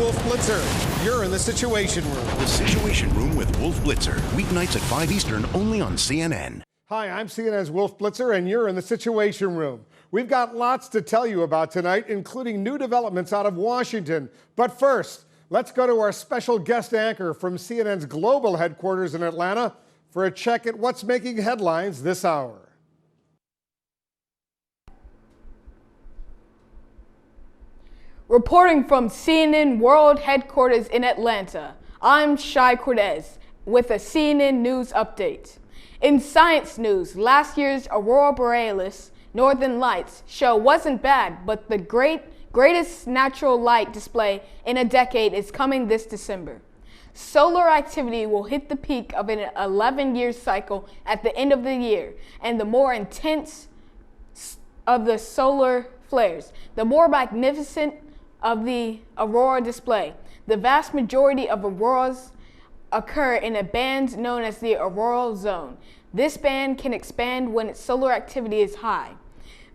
Wolf Blitzer. You're in the Situation Room. The Situation Room with Wolf Blitzer. Weeknights at 5 Eastern, only on CNN. Hi, I'm CNN's Wolf Blitzer, and you're in the Situation Room. We've got lots to tell you about tonight, including new developments out of Washington. But first, let's go to our special guest anchor from CNN's global headquarters in Atlanta for a check at what's making headlines this hour. Reporting from CNN World Headquarters in Atlanta, I'm Shi Kid with a CNN News update. In science news, last year's Aurora Borealis Northern Lights show wasn't bad, but the greatest natural light display in a decade is coming this December. Solar activity will hit the peak of an 11-year cycle at the end of the year, and the more intense of the solar flares, the more magnificent of the aurora display. The vast majority of auroras occur in a band known as the auroral zone. This band can expand when its solar activity is high.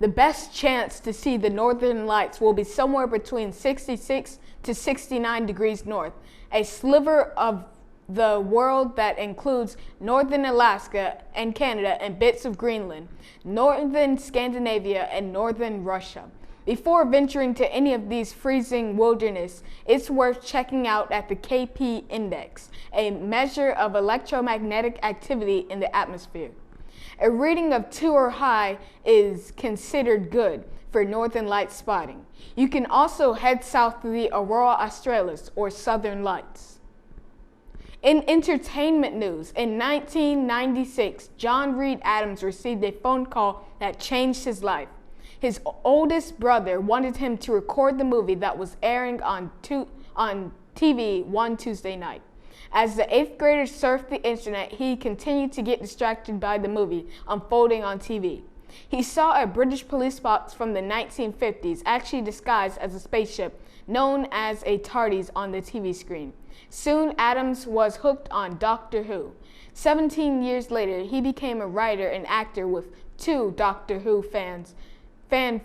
The best chance to see the northern lights will be somewhere between 66 to 69 degrees north, a sliver of the world that includes northern Alaska and Canada and bits of Greenland, northern Scandinavia, and northern Russia. Before venturing to any of these freezing wilderness, it's worth checking out at the KP index, a measure of electromagnetic activity in the atmosphere. A reading of 2 or high is considered good for northern light spotting. You can also head south to the Aurora Australis, or Southern Lights. In entertainment news, in 1996, John Reed Adams received a phone call that changed his life. His oldest brother wanted him to record the movie that was airing on TV one Tuesday night. As the 8th grader surfed the internet, he continued to get distracted by the movie unfolding on TV. He saw a British police box from the 1950s, actually disguised as a spaceship, known as a TARDIS, on the TV screen. Soon, Adams was hooked on Doctor Who. 17 years later, he became a writer and actor with 2 Doctor Who fan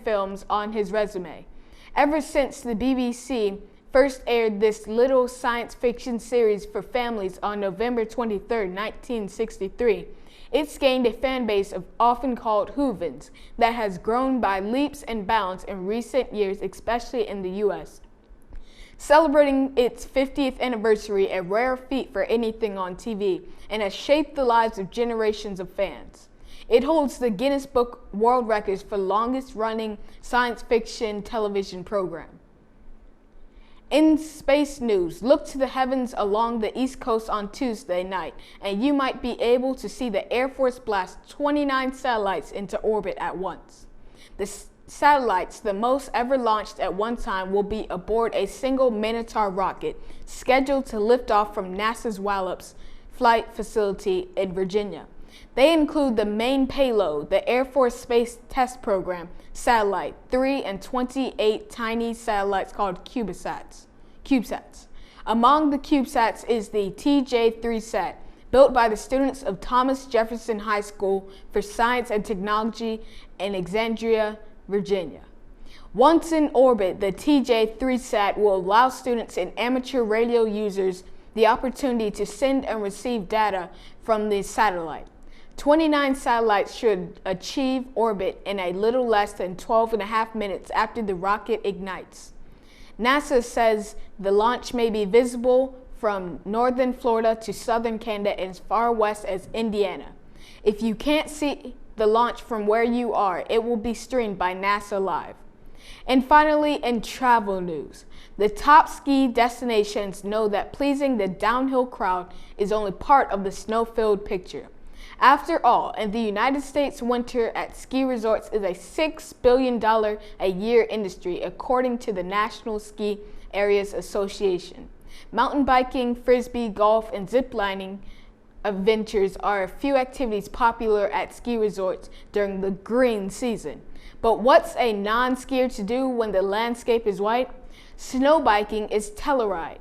films on his resume. Ever since the BBC first aired this little science fiction series for families on November 23, 1963, it's gained a fan base of often called Whovans that has grown by leaps and bounds in recent years, especially in the US. Celebrating its 50th anniversary, a rare feat for anything on TV, and has shaped the lives of generations of fans. It holds the Guinness Book World Records for longest running science fiction television program. In space news, look to the heavens along the East Coast on Tuesday night, and you might be able to see the Air Force blast 29 satellites into orbit at once. The satellites, the most ever launched at one time, will be aboard a single Minotaur rocket scheduled to lift off from NASA's Wallops Flight Facility in Virginia. They include the main payload, the Air Force Space Test Program satellite, 3 and 28 tiny satellites called CubeSats. Among the CubeSats is the TJ-3sat, built by the students of Thomas Jefferson High School for Science and Technology in Alexandria, Virginia. Once in orbit, the TJ-3sat will allow students and amateur radio users the opportunity to send and receive data from the satellite. 29 satellites should achieve orbit in a little less than 12.5 minutes after the rocket ignites. NASA says the launch may be visible from northern Florida to southern Canada and as far west as Indiana. If you can't see the launch from where you are, it will be streamed by NASA Live. And finally, in travel news, the top ski destinations know that pleasing the downhill crowd is only part of the snow-filled picture. After all, in the United States, winter at ski resorts is a $6 billion a year industry, according to the National Ski Areas Association. Mountain biking, frisbee golf, and zip lining adventures are a few activities popular at ski resorts during the green season. But what's a non-skier to do when the landscape is white? Snow biking is Telluride.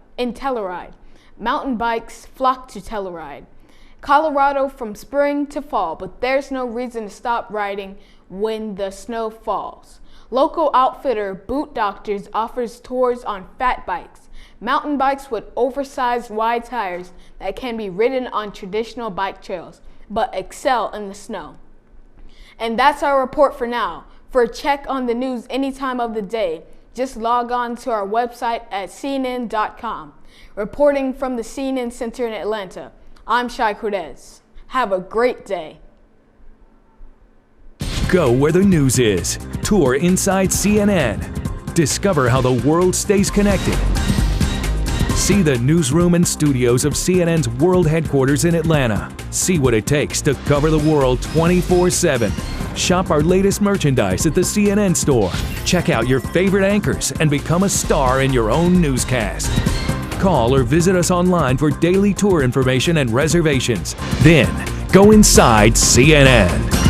Mountain bikes flock to Telluride, Colorado, from spring to fall, but there's no reason to stop riding when the snow falls. Local outfitter Boot Doctors offers tours on fat bikes. mountain bikes with oversized wide tires that can be ridden on traditional bike trails, but excel in the snow. And that's our report for now. For a check on the news any time of the day, just log on to our website at CNN.com. Reporting from the CNN Center in Atlanta, I'm Shi Kid. Have a great day. Go where the news is. Tour inside CNN. Discover how the world stays connected. See the newsroom and studios of CNN's world headquarters in Atlanta. See what it takes to cover the world 24/7. Shop our latest merchandise at the CNN store. Check out your favorite anchors and become a star in your own newscast. Call or visit us online for daily tour information and reservations. Then, go inside CNN.